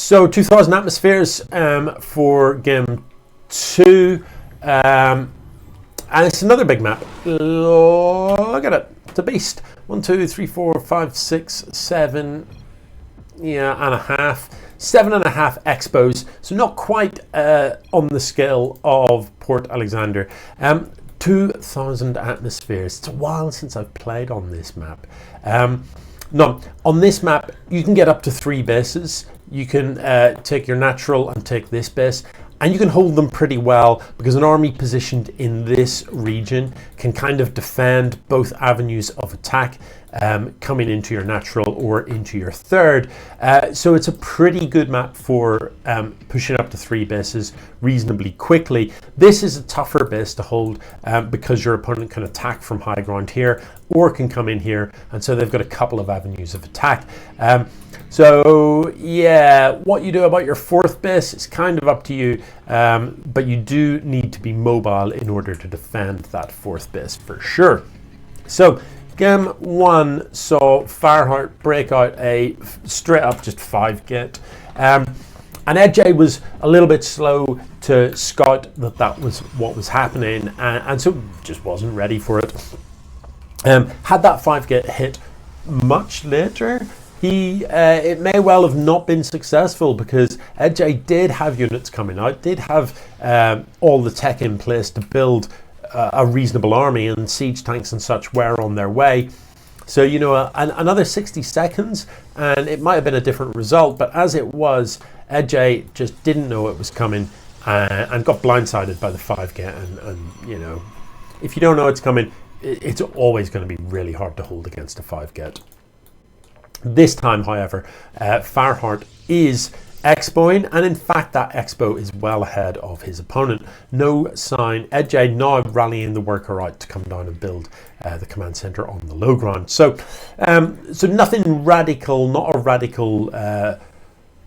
So 2,000 atmospheres for game 2. And it's another big map. Look at it. It's a beast. 1, 2, 3, 4, 5, 6, 7. Yeah, and a half. 7.5 expos. So not quite on the scale of Port Alexander. 2,000 atmospheres. It's a while since I've played on this map. No, on this map, you can get up to 3 bases. You can take your natural and take this base, and you can hold them pretty well because an army positioned in this region can kind of defend both avenues of attack, coming into your natural or into your third. So it's a pretty good map for pushing up to 3 bases reasonably quickly. This is a tougher base to hold because your opponent can attack from high ground here or can come in here, and so they've got a couple of avenues of attack. So yeah, what you do about your 4th base is kind of up to you, but you do need to be mobile in order to defend that 4th base for sure. So game 1 saw FyreHeart break out a straight up just 5 gate. And EdJ was a little bit slow to scout that was what was happening, and so just wasn't ready for it. Had that 5 gate hit much later, it may well have not been successful because EdJ did have units coming out, did have all the tech in place to build a reasonable army, and siege tanks and such were on their way. So, you know, another 60 seconds and it might have been a different result, but as it was, EdJ just didn't know it was coming and got blindsided by the 5 gate, and you know, if you don't know it's coming, it's always going to be really hard to hold against a 5 gate. This time, however, FyreHeart is expoing, and in fact that expo is well ahead of his opponent. No sign. EdJ now rallying the worker out to come down and build the command center on the low ground. So nothing radical, not a radical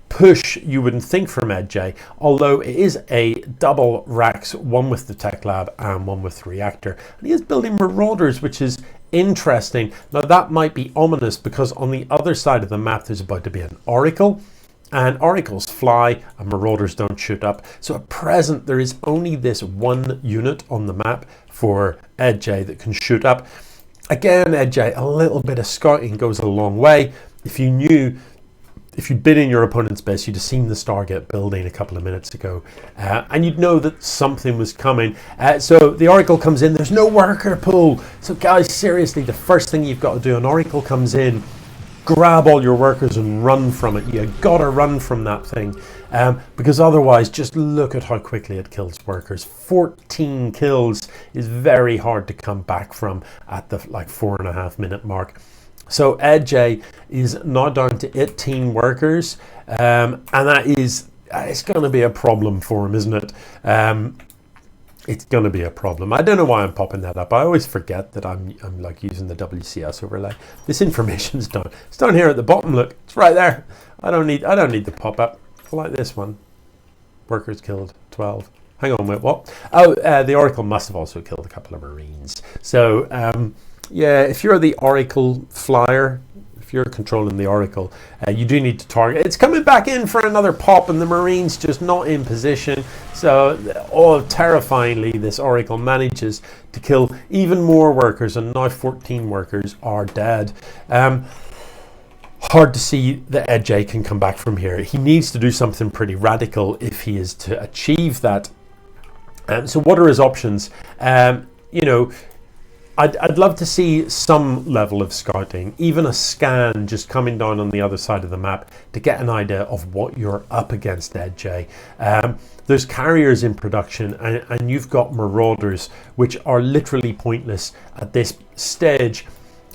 push you wouldn't think from EdJ, although it is a double racks, one with the tech lab and one with the reactor, and he is building marauders, which is interesting. Now that might be ominous because on the other side of the map there's about to be an oracle, and oracles fly and marauders don't shoot up. So at present there is only this 1 unit on the map for EdJ that can shoot up. Again, EdJ, a little bit of scouting goes a long way. If you'd been in your opponent's base, you'd have seen the Stargate building a couple of minutes ago, and you'd know that something was coming. So the Oracle comes in, there's no worker pool. So guys, seriously, the first thing you've got to do, an Oracle comes in, grab all your workers and run from it. You gotta run from that thing, because otherwise, just look at how quickly it kills workers. 14 kills is very hard to come back from at the 4.5 minute mark. So EdJ is now down to 18 workers, and it's going to be a problem for him, isn't it? It's going to be a problem. I don't know why I'm popping that up. I always forget that I'm like using the WCS overlay. This information's done. It's down here at the bottom. Look, it's right there. I don't need the pop up. I like this one. Workers killed 12. Hang on, wait, what? Oh, the Oracle must have also killed a couple of Marines. So. Yeah, if you're the Oracle flyer, if you're controlling the Oracle, you do need to target. It's coming back in for another pop, and the Marines just not in position. So, terrifyingly, this Oracle manages to kill even more workers, and now 14 workers are dead. Hard to see that EdJ can come back from here. He needs to do something pretty radical if he is to achieve that. So what are his options? You know, I'd love to see some level of scouting, even a scan just coming down on the other side of the map to get an idea of what you're up against, EdJ. There's carriers in production, and you've got marauders, which are literally pointless at this stage.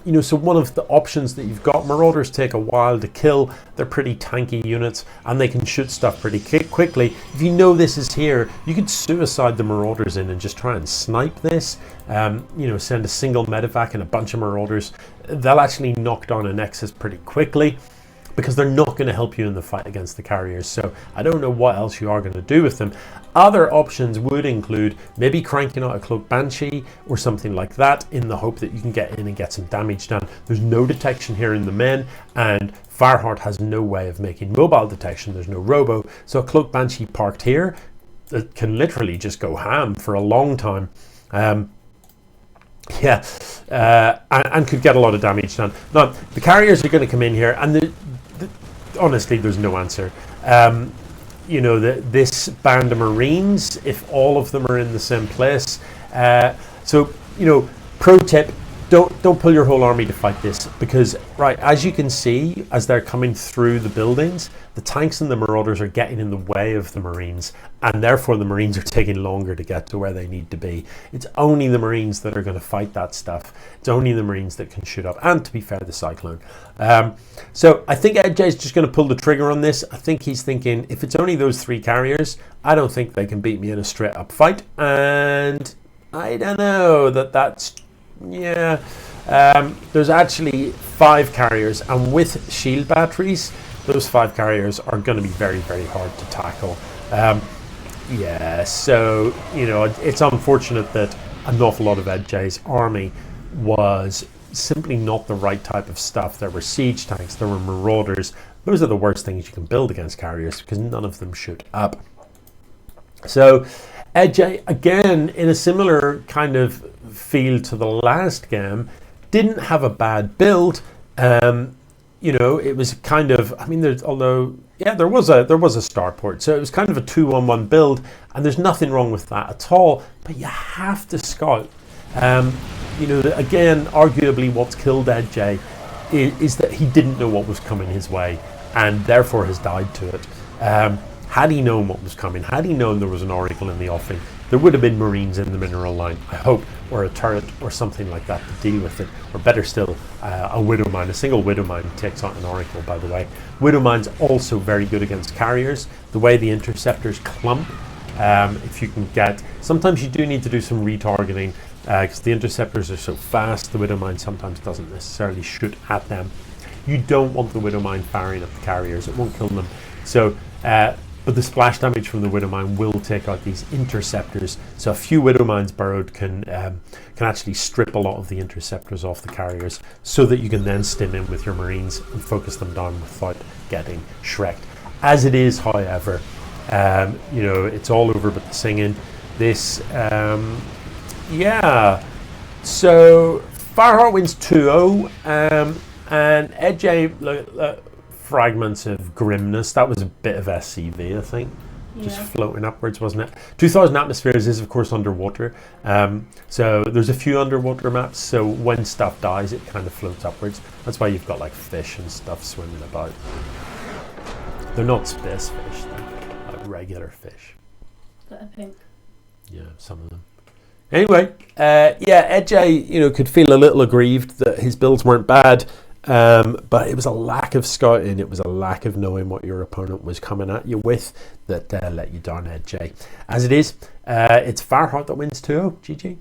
You know, so one of the options that you've got, marauders take a while to kill. They're pretty tanky units and they can shoot stuff pretty quickly. If you know this is here, you could suicide the marauders in and just try and snipe this. You know, send a single medevac and a bunch of marauders. They'll actually knock down a nexus pretty quickly, because they're not going to help you in the fight against the carriers. So I don't know what else you are going to do with them. Other options would include maybe cranking out a Cloak Banshee or something like that in the hope that you can get in and get some damage done. There's no detection here in the men, and FyreHeart has no way of making mobile detection. There's no robo, so a Cloak Banshee parked here that can literally just go ham for a long time. And could get a lot of damage done. Now, the carriers are going to come in here, and honestly, there's no answer. You know, this band of Marines, if all of them are in the same place. So, you know, pro tip, don't pull your whole army to fight this, because, right, as you can see, as they're coming through the buildings, the tanks and the Marauders are getting in the way of the Marines, and therefore the Marines are taking longer to get to where they need to be. It's only the Marines that are going to fight that stuff. It's only the Marines that can shoot up, and to be fair, the Cyclone. So I think EdJ is just going to pull the trigger on this. I think he's thinking, if it's only those 3 carriers, I don't think they can beat me in a straight up fight, and I don't know that's... Yeah, there's actually 5 carriers, and with shield batteries, those 5 carriers are going to be very, very hard to tackle. Yeah, so, you know, it's unfortunate that an awful lot of EdJ's army was simply not the right type of stuff. There were siege tanks, there were Marauders. Those are the worst things you can build against carriers, because none of them shoot up. So EdJ, again, in a similar kind of feel to the last game, didn't have a bad build. You know, it was kind of, I mean, there was a starport, so it was kind of a 2-1-1 build, and there's nothing wrong with that at all. But you have to scout. You know, again, arguably, what's killed EdJ is that he didn't know what was coming his way, and therefore has died to it. Had he known what was coming, had he known there was an Oracle in the offing, there would have been Marines in the mineral line, I hope, or a turret or something like that to deal with it. Or better still, a Widow Mine. A single Widow Mine takes out an Oracle, by the way. Widow Mine's also very good against carriers. The way the interceptors clump, if you can get... Sometimes you do need to do some retargeting, because the interceptors are so fast, the Widow Mine sometimes doesn't necessarily shoot at them. You don't want the Widow Mine firing at the carriers, it won't kill them. So, but the splash damage from the Widow Mine will take out these interceptors. So a few Widow Mines burrowed can actually strip a lot of the interceptors off the carriers, so that you can then stim in with your Marines and focus them down without getting shreked. As it is, however, you know, it's all over but the singing. This, yeah. So FyreHeart wins 2-0, and EdJ, fragments of grimness. That was a bit of SCV, I think. Just floating upwards, wasn't it? 2000 Atmospheres is, of course, underwater. So there's a few underwater maps, so when stuff dies, it kind of floats upwards. That's why you've got, like, fish and stuff swimming about. They're not space fish, they're like regular fish. But I think. Yeah, some of them. Anyway, yeah, EdJ, you know, could feel a little aggrieved that his builds weren't bad. But it was a lack of scouting, it was a lack of knowing what your opponent was coming at you with that let you down, EdJ. As it is, it's FyreHeart that wins 2-0. GG.